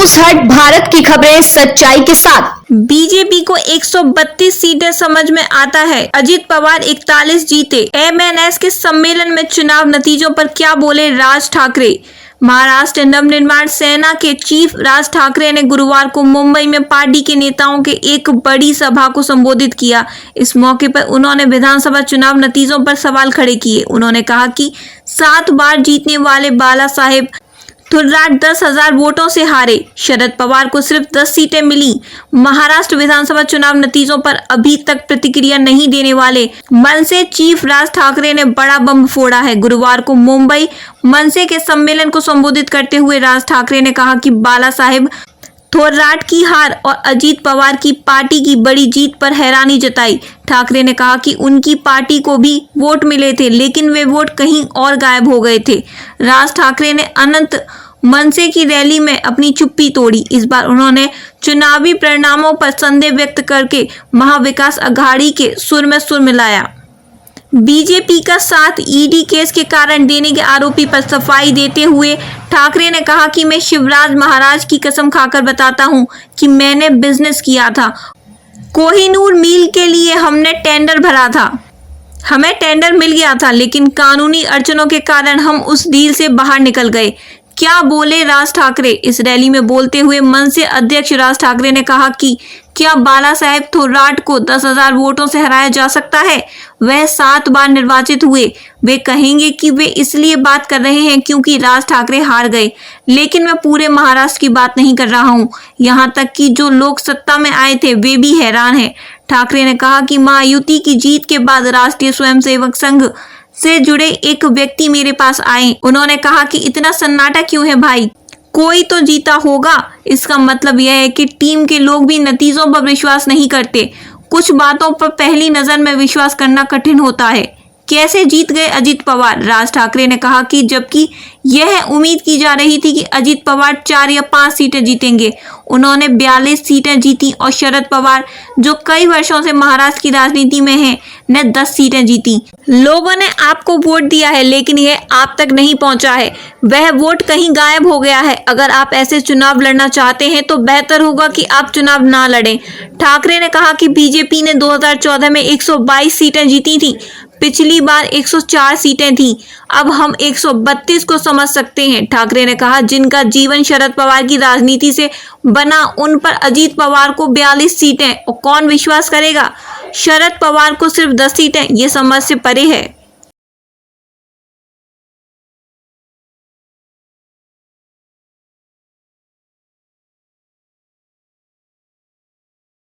News हट भारत की खबरें सच्चाई के साथ। बीजेपी को 132 सीटें समझ में आता है, अजित पवार 41 जीते। एमएनएस के सम्मेलन में चुनाव नतीजों पर क्या बोले राज ठाकरे। महाराष्ट्र नवनिर्माण सेना के चीफ राज ठाकरे ने गुरुवार को मुंबई में पार्टी के नेताओं के एक बड़ी सभा को संबोधित किया। इस मौके पर उन्होंने विधानसभा चुनाव नतीजों पर सवाल खड़े किए। उन्होंने कहा कि 7 बार जीतने वाले बाला साहेब थोराट 10,000 वोटों से हारे। शरद पवार को सिर्फ 10 सीटें मिली। महाराष्ट्र विधानसभा चुनाव नतीजों पर अभी तक प्रतिक्रिया नहीं देने वाले मनसे चीफ राज ठाकरे ने बड़ा बम फोड़ा है। गुरुवार को मुंबई मनसे के सम्मेलन को संबोधित करते हुए राज ठाकरे ने कहा कि बाला साहेब थोराट की हार और अजित पवार की पार्टी की बड़ी जीत पर हैरानी जताई। ठाकरे ने कहा कि उनकी पार्टी को भी वोट मिले थे, लेकिन वे वोट कहीं और गायब हो गए थे। राज ठाकरे ने अनंत मनसे की रैली में अपनी चुप्पी तोड़ी। इस बार उन्होंने चुनावी परिणामों पर संदेह व्यक्त करके महाविकास अघाड़ी के सुर में सुर मिलाया। बीजेपी का साथ ईडी केस के कारण देने के आरोपी पर सफाई देते हुए ठाकरे ने कहा कि मैं शिवराज महाराज की कसम खाकर बताता हूं कि मैंने बिजनेस किया था। कोहिनूर मिल के लिए हमने टेंडर भरा था, हमें टेंडर मिल गया था, लेकिन कानूनी अड़चनों के कारण हम उस डील से बाहर निकल गए। क्या बोले राज ठाकरे। इस रैली में बोलते हुए मनसे अध्यक्ष राज ठाकरे ने कहा कि क्या बाला साहेब थोराट को 10,000 वोटों से हराया जा सकता है। वह 7 बार निर्वाचित हुए। वे कहेंगे कि वे इसलिए बात कर रहे हैं क्योंकि राज ठाकरे हार गए, लेकिन मैं पूरे महाराष्ट्र की बात नहीं कर रहा हूं। यहां तक कि जो लोग सत्ता में आए थे वे भी हैरान हैं। ठाकरे ने कहा कि महायुति की जीत के बाद राष्ट्रीय स्वयंसेवक संघ से जुड़े एक व्यक्ति मेरे पास आए। उन्होंने कहा कि इतना सन्नाटा क्यों है भाई, कोई तो जीता होगा। इसका मतलब यह है कि टीम के लोग भी नतीजों पर विश्वास नहीं करते। कुछ बातों पर पहली नजर में विश्वास करना कठिन होता है। कैसे जीत गए अजित पवार। राज ठाकरे ने कहा कि जबकि यह उम्मीद की जा रही थी कि अजित पवार 4 या 5 सीटें जीतेंगे, उन्होंने 42 सीटें जीती और शरद पवार जो कई वर्षों से महाराष्ट्र की राजनीति में हैं ने 10 सीटें जीती। लोगों ने आपको वोट दिया है, लेकिन यह आप तक नहीं पहुंचा है। वह वोट कहीं गायब हो गया है। अगर आप ऐसे चुनाव लड़ना चाहते हैं तो बेहतर होगा कि आप चुनाव ना लड़ें। ठाकरे ने कहा कि बीजेपी ने 2014 में 122 सीटें जीती थी, पिछली बार 104 सीटें थीं। अब हम 132 को समझ सकते हैं। ठाकरे ने कहा जिनका जीवन शरद पवार की राजनीति से बना उन पर अजित पवार को 42 सीटें और कौन विश्वास करेगा। शरद पवार को सिर्फ 10 सीटें, ये समझ से परे है।